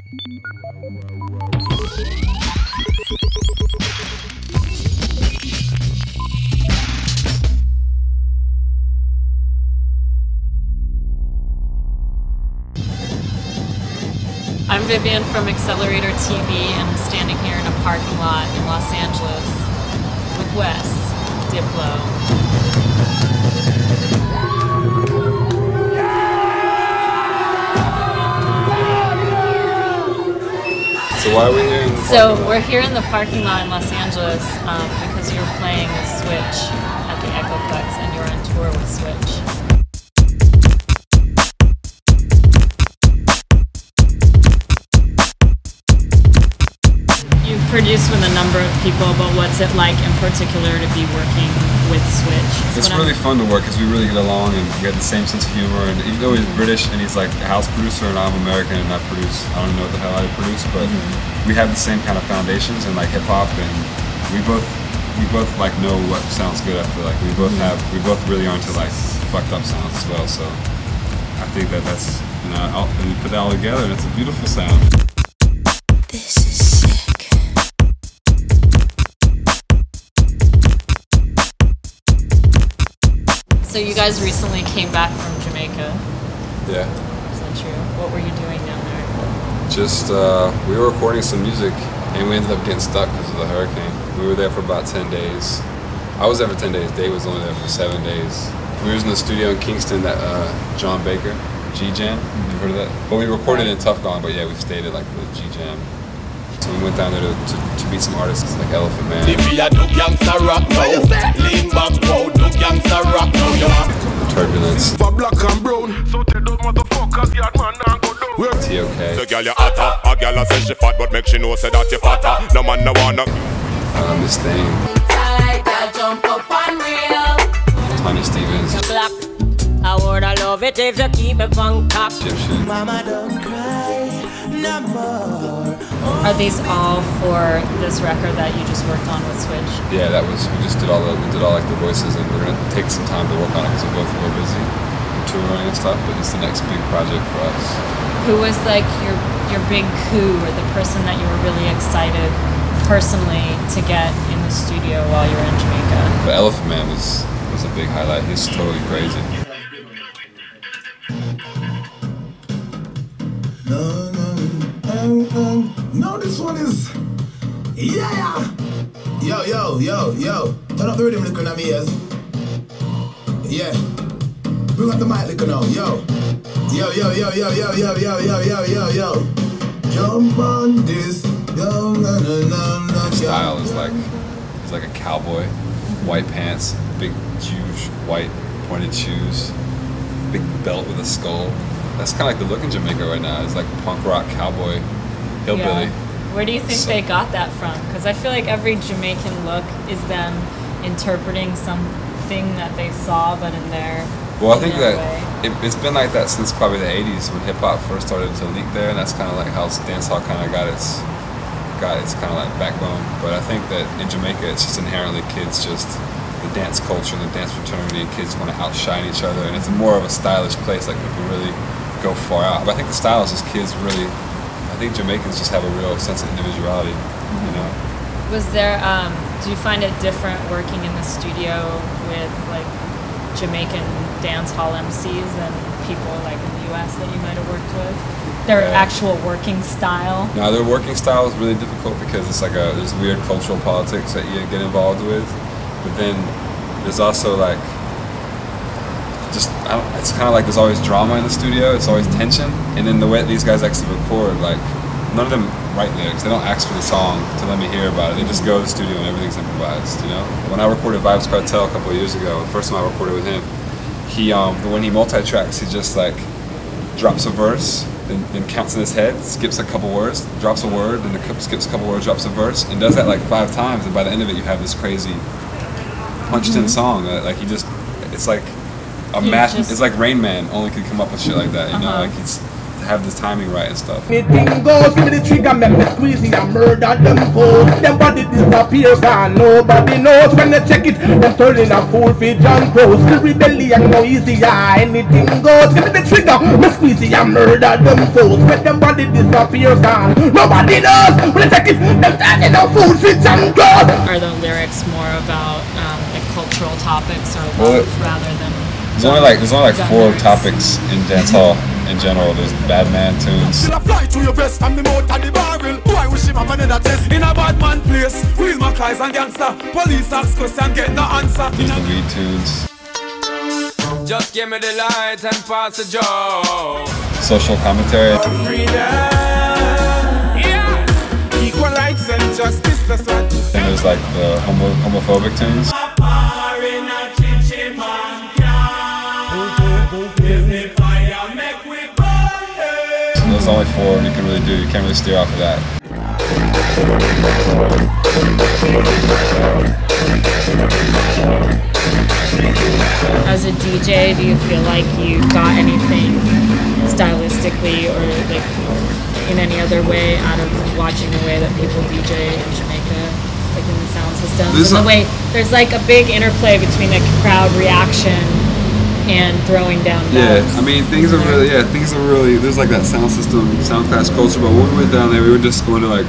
I'm Vivian from Accelerator TV and I'm standing here in a parking lot in Los Angeles with Wes, Diplo. So why are we here in the parking lot? We're here in the parking lot in Los Angeles because you're playing with Switch at the Echoplex and you're on tour with Switch. Produced with a number of people, but what's it like in particular to be working with Switch? It's really fun to work because we really get along and we have the same sense of humor, and even though he's British and he's like a house producer and I'm American and I don't know what the hell I produce, but we have the same kind of foundations in like hip hop, and we both like know what sounds good. I feel like we both really are into like fucked up sounds as well, so I think that's, you know, and we put that all together and it's a beautiful sound. This is sick. So you guys recently came back from Jamaica. Yeah. Is that true? What were you doing down there? Just, we were recording some music and we ended up getting stuck because of the hurricane. We were there for about 10 days. I was there for 10 days. Dave was only there for 7 days. We were in the studio in Kingston that John Baker, G-Jam, you heard of that? But we recorded in Tough Gone, but yeah, we stayed at like the G-Jam. So we went down there to meet some artists like Elephant Man. Turbulence. T.O.K. Miss Thing. Tiny Stevens. I woulda love it if you keep it from top. Egyptian. Mama, don't cry no more. Are these all for this record that you just worked on with Switch? Yeah, we just did all like the voices, and we're gonna take some time to work on it because we're both real busy and touring and stuff. But it's the next big project for us. Who was like your big coup, or the person that you were really excited personally to get in the studio while you were in Jamaica? The Elephant Man was a big highlight. He's totally crazy. No, this one is, yeah. Yo. Turn up the rhythm liquor now, me ears. Yeah. Bring up the mic liquor now, yo. Yo. Jump on this. Style is like, he's like a cowboy, white pants, big huge white pointed shoes, big belt with a skull. That's kind of like the look in Jamaica right now. It's like punk rock cowboy, hillbilly. Yeah. Where do you think they got that from? Because I feel like every Jamaican look is them interpreting something that they saw, but in their Well, I think that it's been like that since probably the 80s when hip hop first started to leak there, and that's kind of like how dancehall kind of got its kind of like backbone. But I think that in Jamaica, it's just inherently kids just the dance culture and the dance fraternity, and kids want to outshine each other, and it's more of a stylish place. Like people really go far out. But I think the style is just kids really. I think Jamaicans just have a real sense of individuality, you know. Was there? Do you find it different working in the studio with like Jamaican dance hall MCs than people like in the U.S. that you might have worked with? Their actual working style? No, their working style is really difficult because it's like there's weird cultural politics that you get involved with. But then there's also like, it's kind of like there's always drama in the studio, it's always tension. And then the way these guys actually record, like, none of them write lyrics. They don't ask for the song to let me hear about it. They just go to the studio and everything's improvised, you know? When I recorded Vibes Cartel a couple of years ago, the first time I recorded with him, when he multi-tracks, he just like drops a verse, then counts in his head, skips a couple words, drops a word, then skips a couple words, drops a verse, and does that like 5 times, and by the end of it you have this crazy punched-in song. Like it's like a it's like Rain Man only could come up with shit like that, you know? Like have this timing right and stuff. Anything goes, give me the trigger, make me squeeze it and murder them fools. Them body disappears and nobody knows. When they check it, them turning a fool for John Cross. The rebellion no easy, yeah. Anything goes, give me the trigger, me squeeze it and murder them fools. When them body disappears and nobody knows. When they check it, them turning a fool for John Cross. Are the lyrics more about like cultural topics or love rather than? There's only like 4 topics in dancehall in general. There's bad man tunes. I fly to your vest from the mouth of the barrel. Why wish him have another test? In a bad man place, real Mackay's and gangster. Police ask question, get no answer. There's the weed tunes. Just give me the light and pass the joe. Social commentary. Equal rights and justice, that's what. And there's like the homophobic tunes. There's only 4 you can really do. You can't really steer off of that. As a DJ, do you feel like you got anything stylistically or like in any other way out of watching the way that people DJ in Jamaica, like in the sound systems? And the way there's like a big interplay between the crowd reaction and throwing down dubs. Yeah, I mean things are really there's like that sound system, sound class culture, but when we went down there we were just going to like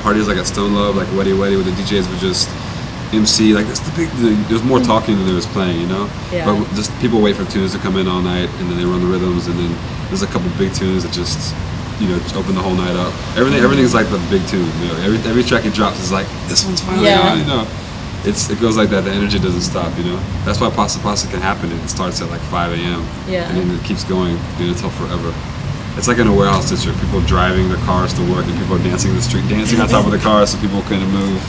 parties like at Stone Love, like Weddy Weddy, where the DJs would just MC, like it's the big, there's more talking than there was playing, you know? Yeah. But just people wait for tunes to come in all night and then they run the rhythms and then there's a couple big tunes that just, you know, just open the whole night up. Everything's like the big tune, you know? Every track it drops is like, this one's finally on, you know? It goes like that, the energy doesn't stop, you know? That's why Pasta Pasta can happen, and it starts at like 5 a.m. Yeah. And then it keeps going, you know, until forever. It's like in a warehouse district, people driving their cars to work and people dancing in the street, dancing on top of the cars so people couldn't move.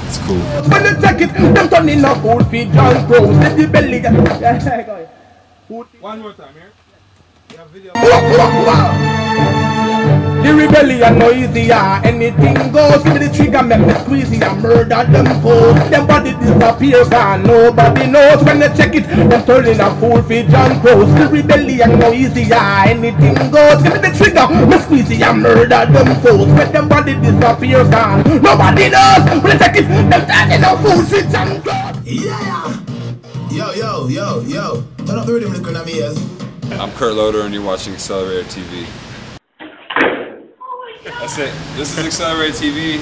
It's cool. When they check it, them turning a fool for John Cross. Let the belly get. One more time here. You have video. The rebellion no easy, yeah. Anything goes. Give me the trigger, make me squeeze it and murder them fools. Them body disappears and nobody knows. When they check it, them turning a fool for John Cross. The rebellion no easy, yeah. Anything goes. Give me the trigger, me squeeze it and murder them fools. When them body disappears and nobody knows. When they check it, them turning a fool for John Cross. Yeah. Yo. Turn up the rhythm, look at me, I'm Kurt Loder and you're watching Accelerated TV. That's it. This is Accelerated TV.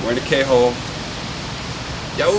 We're in the K-hole. Yo!